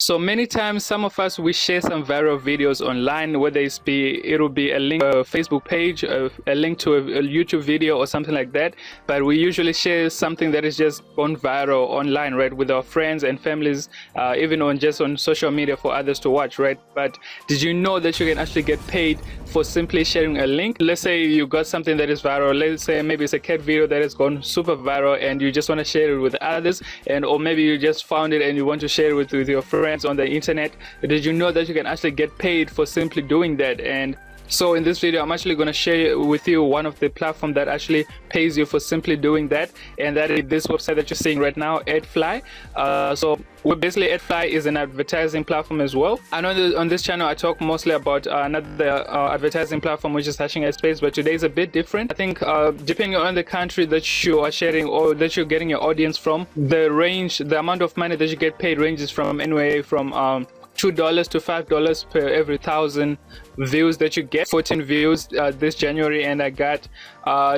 So many times, some of us, we share some viral videos online, whether it'll be a link to a Facebook page, a link to a YouTube video or something like that. But we usually share something that is just gone viral online, right, with our friends and families, even on social media for others to watch, right? But did you know that you can actually get paid for simply sharing a link? Let's say you got something that is viral. Let's say maybe it's a cat video that has gone super viral, and you just want to share it with others, or maybe you just found it and you want to share it with your friends on the internet. Did you know that you can actually get paid for simply doing that? And so in this video, I'm actually going to share with you one of the platforms that actually pays you for simply doing that, and that is this website that you're seeing right now, AdFly. So basically, AdFly is an advertising platform as well. I know that on this channel I talk mostly about another advertising platform, which is Hashing Space, but today is a bit different. I think depending on the country that you are sharing or that you're getting your audience from, the amount of money that you get paid ranges from anywhere from $2 to $5 per every 1,000 views that you get. 14 views this January, and I got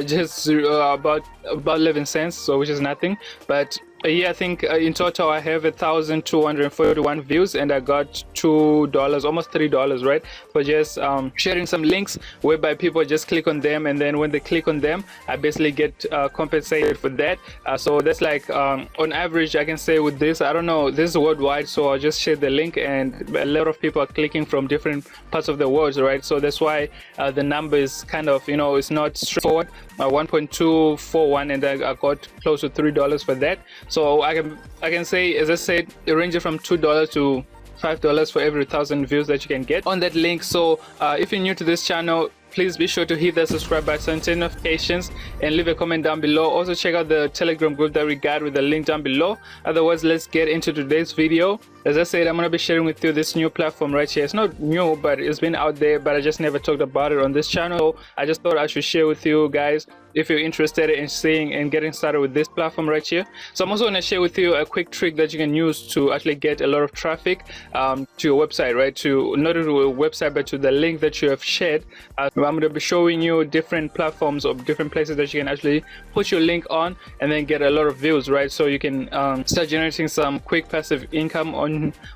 just about 11 cents, so which is nothing. But yeah, I think in total I have 1,241 views, and I got $2, almost $3, right, for just sharing some links whereby people just click on them, and then when they click on them, I basically get compensated for that. So that's like on average, I can say with this, I don't know, this is worldwide, so I'll just share the link, and a lot of people are clicking from different parts of the world, right? So that's why the number is kind of, it's not straightforward. 1.241, and I got close to $3 for that. So I can say, as I said, it ranges from $2 to $5 for every 1,000 views that you can get on that link. So if you're new to this channel, please be sure to hit the subscribe button, turn notifications, and leave a comment down below. Also check out the Telegram group that we got with the link down below. Otherwise, let's get into today's video. As I said, I'm going to be sharing with you this new platform right here. It's not new, but it's been out there, but I just never talked about it on this channel. So I just thought I should share with you guys if you're interested in seeing and getting started with this platform right here. So I'm also going to share with you a quick trick that you can use to actually get a lot of traffic to your website, right? Not to a website, but to the link that you have shared. I'm going to be showing you different platforms or different places that you can actually put your link on and then get a lot of views, right? So you can start generating some quick passive income on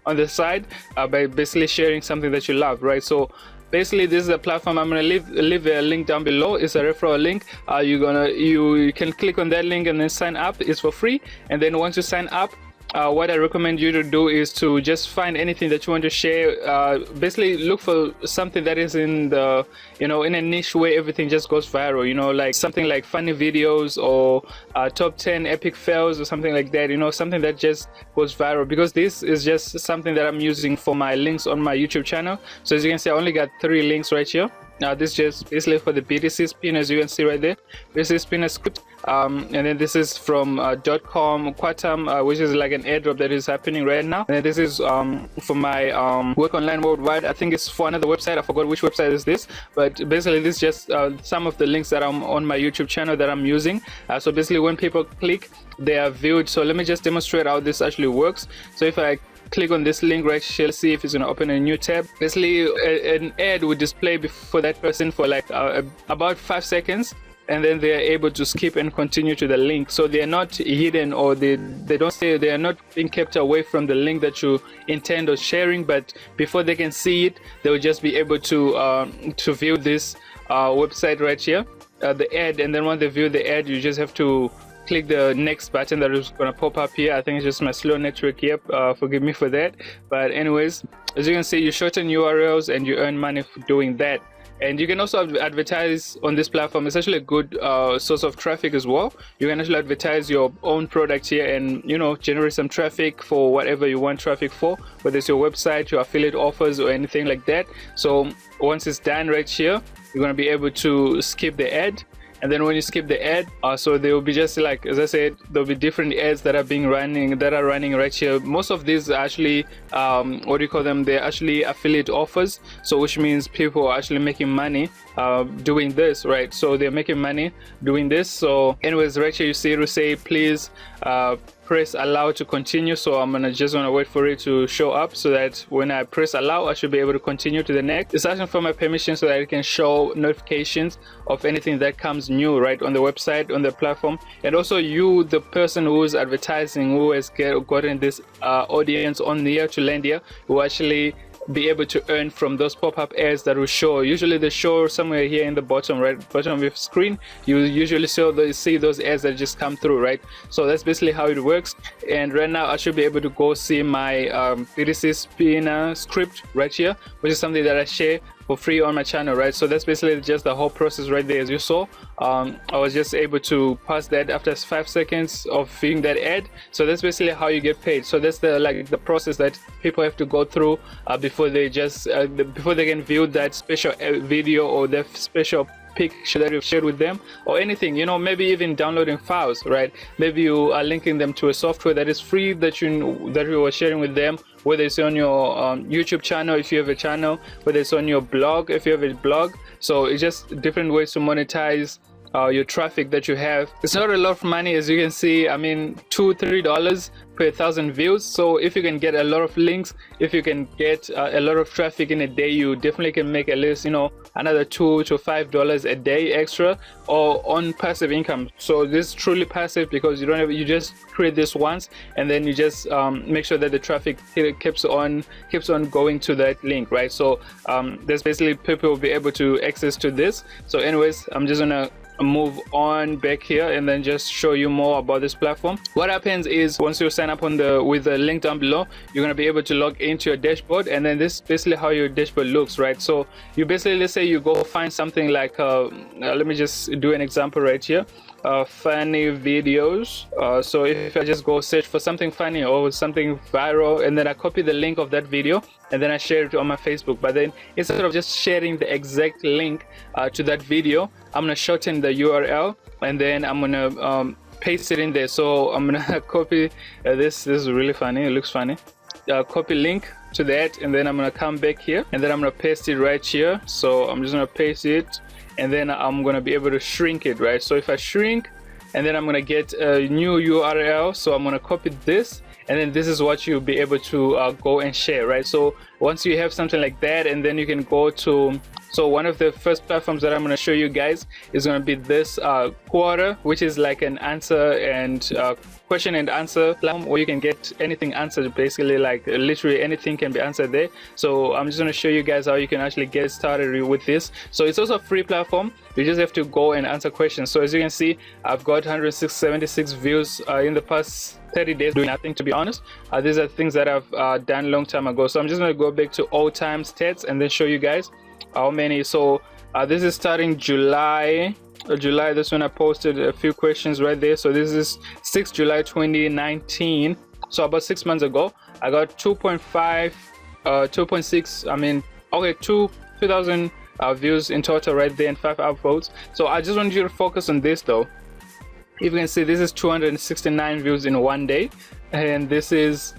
the side by basically sharing something that you love, right? So basically, this is a platform. I'm gonna leave a link down below. It's a referral link. You can click on that link and then sign up. It's for free. And then once you sign up, what I recommend you to do is to just find anything that you want to share. Basically, look for something that is in the, in a niche where everything just goes viral. Like something like funny videos or top 10 epic fails or something like that. Something that just goes viral, because this is just something that I'm using for my links on my YouTube channel. So as you can see, I only got 3 links right here. Now this is just basically for the BTC spin, as you can see right there. This is spinner script, and then this is from .com Quantum, which is like an airdrop that is happening right now. And then this is for my work online worldwide. I think it's for another website. I forgot which website is this, but basically this is just some of the links that I'm on my YouTube channel that I'm using. So basically, when people click, they are viewed. So let me just demonstrate how this actually works. So if I click on this link right here, see if it's going to open a new tab. Basically, an ad would display for that person for like about 5 seconds, and then they are able to skip and continue to the link. So they are not hidden, or they are not being kept away from the link that you intend on sharing, but before they can see it, they will just be able to view this website right here, the ad. And then when they view the ad, you just have to click the next button that is going to pop up here. I think it's just my slow network here, forgive me for that. But anyways, as you can see, you shorten URLs and you earn money for doing that. And you can also advertise on this platform. It's actually a good source of traffic as well. You can actually advertise your own product here and generate some traffic for whatever you want traffic for, whether it's your website, your affiliate offers, or anything like that. So once it's done right here, you're going to be able to skip the ad. And then when you skip the ad, so there will be, just like as I said, there'll be different ads that are running right here. Most of these are actually what do you call them? They're actually affiliate offers. So which means people are actually making money doing this, right? So they're making money doing this. So anyways, right here you see it will say, please press allow to continue, so I'm just gonna wait for it to show up so that when I press allow, I should be able to continue to the next. It's asking for my permission so that it can show notifications of anything that comes new right on the website, on the platform. And also you, the person who is advertising, who has gotten this audience on here to land here, will actually be able to earn from those pop-up ads that will show. Usually they show somewhere here in the bottom right bottom of your screen. You usually see those ads that just come through, right? So that's basically how it works. And right now I should be able to go see my BTC spinner script right here, which is something that I share for free on my channel, right? So that's basically just the whole process right there. As you saw, I was just able to pass that after 5 seconds of viewing that ad. So that's basically how you get paid. So that's the process that people have to go through before they can view that special video or that special picture that you've shared with them, or anything, you know, maybe even downloading files, right? Maybe you are linking them to a software that is free that you are sharing with them, whether it's on your YouTube channel if you have a channel, whether it's on your blog if you have a blog. So it's just different ways to monetize your traffic that you have. It's not a lot of money, as you can see. I mean, $2-3 per 1,000 views. So if you can get a lot of links, if you can get a lot of traffic in a day, you definitely can make at least, you know, another $2 to $5 a day extra, or on passive income. So this is truly passive because you just create this once, and then you just make sure that the traffic keeps on going to that link, right? So there's basically people will be able to access to this. So anyways, I'm just gonna move on back here and then just show you more about this platform. What happens is once you sign up with the link down below, you're going to be able to log into your dashboard, and then this is basically how your dashboard looks, right? So you basically, let's say you go find something like let me just do an example right here. Funny videos. So if I just go search for something funny or something viral, and then I copy the link of that video and then I share it on my Facebook, but then instead of just sharing the exact link to that video, I'm gonna shorten the URL and then I'm gonna paste it in there. So I'm gonna copy this is really funny, it looks funny. Copy link to that, and then I'm gonna come back here and then I'm gonna paste it right here. So I'm just gonna paste it, and then I'm gonna be able to shrink it, right? So if I shrink, and then I'm gonna get a new URL, so I'm gonna copy this, and then this is what you'll be able to go and share, right? So once you have something like that, and then you can go to, so one of the first platforms that I'm going to show you guys is going to be this Quarter, which is like an answer and question and answer platform where you can get anything answered, basically, like literally anything can be answered there. So I'm just going to show you guys how you can actually get started with this. So it's also a free platform. You just have to go and answer questions. So as you can see, I've got 176 views in the past 30 days doing nothing, to be honest. These are things that I've done a long time ago. So I'm just going to go back to all time stats and then show you guys how many. So this is starting July, this one I posted a few questions right there. So this is 6 July 2019, so about 6 months ago. I got 2.5 2.6, I mean, okay, 2,000 views in total right there, and 5 upvotes. So I just want you to focus on this though. If you can see, this is 269 views in one day, and this is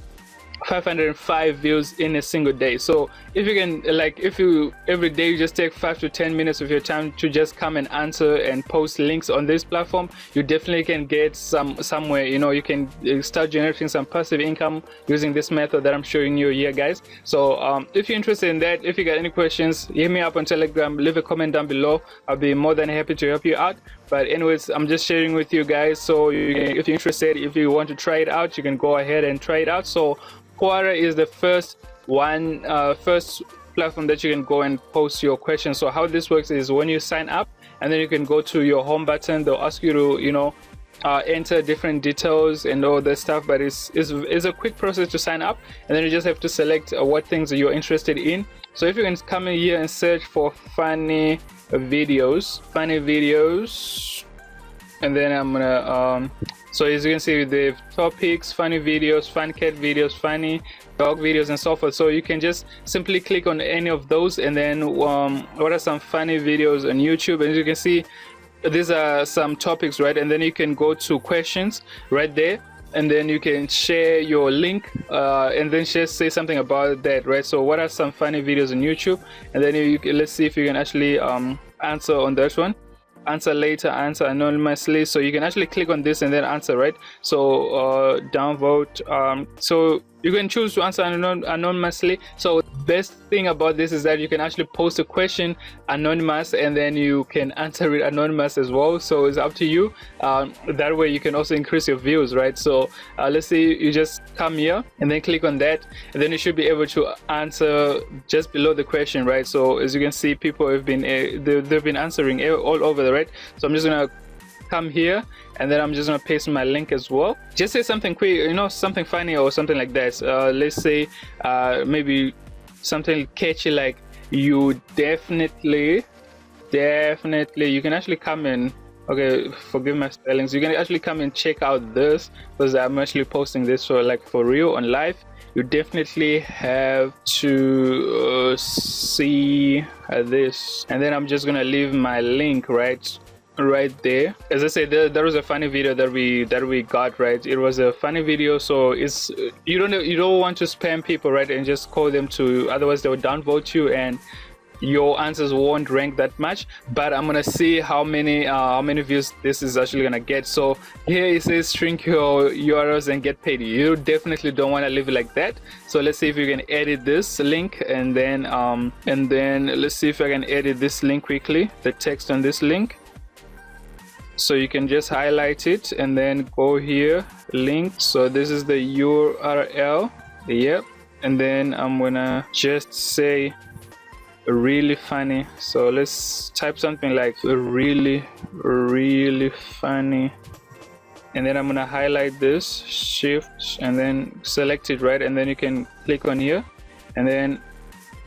505 views in a single day. So if you can, like, if you every day you just take 5 to 10 minutes of your time to just come and answer and post links on this platform, you definitely can get somewhere, you know, you can start generating some passive income using this method that I'm showing you here, guys. So if you're interested in that, if you got any questions, hit me up on Telegram, leave a comment down below. I'll be more than happy to help you out. But anyways, I'm just sharing with you guys, so if you're interested, if you want to try it out, you can go ahead and try it out. So Quora is the first platform that you can go and post your questions. So how this works is when you sign up, and then you can go to your home button, they'll ask you to, you know, enter different details and all that stuff, but it's a quick process to sign up, and then you just have to select what things you're interested in. So if you can come in here and search for funny videos, and then I'm gonna so as you can see, the topics, funny videos, fun cat videos, funny dog videos, and so forth. So you can just simply click on any of those, and then what are some funny videos on YouTube, and as you can see, these are some topics, right? And then you can go to questions right there, and then you can share your link and then just say something about that, right? So what are some funny videos on YouTube, and then let's see if you can actually answer on that one. answer later, answer anonymously. So you can actually click on this and then answer, right? So downvote, so you can choose to answer anonymously. So best thing about this is that you can actually post a question anonymous and then you can answer it anonymous as well. So it's up to you. That way you can also increase your views, right? So let's say you just come here and then click on that, and then you should be able to answer just below the question, right? So as you can see, people have been they've been answering all over, right? So I'm just gonna come here and then I'm just gonna paste my link as well. Just say something quick, you know, something funny or something like that. Let's say maybe something catchy like, you definitely, you can actually come in. Okay, forgive my spellings. You can actually come and check out this, because I'm actually posting this for real on live. You definitely have to see this, and then I'm just gonna leave my link right there. As I said, there was a funny video that we got, right? It was a funny video, so it's you don't want to spam people, right, and just call them to, otherwise they will downvote you and your answers won't rank that much. But I'm gonna see how many views this is actually gonna get. So here it says shrink your URLs and get paid. You definitely don't want to leave it like that. So let's see if you can edit this link, and then let's see if I can edit this link quickly, the text on this link. So you can just highlight it and then go here, link. So this is the URL, yep. And then I'm gonna just say really funny. So let's type something like really funny, and then I'm gonna highlight this, shift and then select it, right? And then you can click on here and then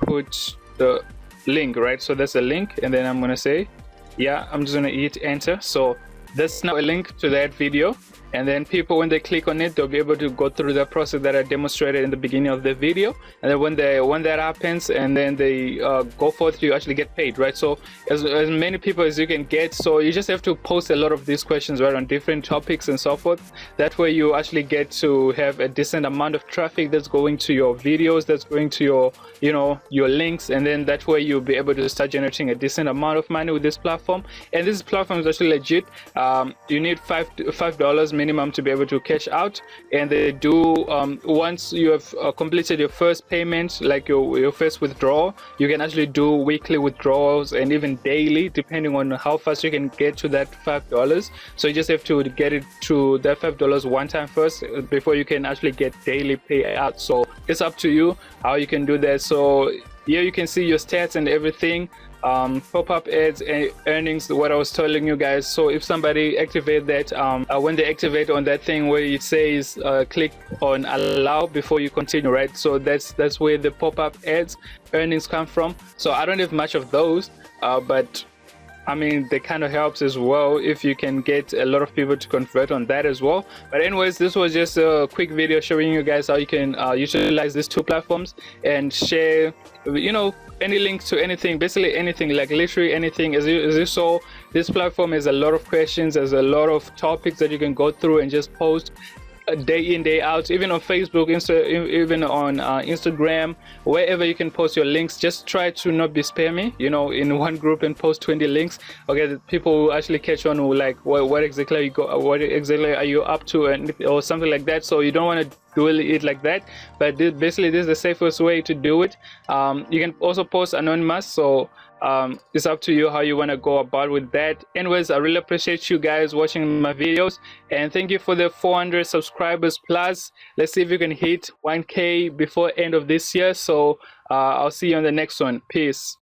put the link, right? So that's a link, and then I'm gonna say, yeah, I'm just gonna hit enter. So that's now a link to that video, and then people, when they click on it, they'll be able to go through the process that I demonstrated in the beginning of the video. And then when that happens and then they go forth, you actually get paid, right? So as many people as you can get. So you just have to post a lot of these questions, right, on different topics and so forth. That way you actually get to have a decent amount of traffic that's going to your videos, that's going to your, you know, your links, and then that way you'll be able to start generating a decent amount of money with this platform. And this platform is actually legit. You need $5 minimum to be able to cash out, and they do once you have completed your first payment, like your first withdrawal, you can actually do weekly withdrawals and even daily, depending on how fast you can get to that $5. So you just have to get it to that $5 one time first before you can actually get daily payout. So it's up to you how you can do that. So here you can see your stats and everything, pop-up ads and earnings, what I was telling you guys. So if somebody activate that, when they activate on that thing where it says click on allow before you continue, right? So that's where the pop-up ads earnings come from. So I don't have much of those, but I mean, that kind of helps as well if you can get a lot of people to convert on that as well. But anyways, this was just a quick video showing you guys how you can utilize these two platforms and share, you know, any links to anything, basically anything, like literally anything. As you saw, this platform has a lot of questions, there's a lot of topics that you can go through and just post day in, day out, even on Facebook, even on Instagram, wherever you can post your links. Just try to not be spammy, you know, in one group and post 20 links. Okay, the people will actually catch on, who like what exactly are you up to, and or something like that. So you don't want to do it like that, but basically this is the safest way to do it. You can also post anonymous, so it's up to you how you want to go about with that. Anyways, I really appreciate you guys watching my videos, and thank you for the 400 subscribers plus. Let's see if we can hit 1K before end of this year. So I'll see you on the next one. Peace.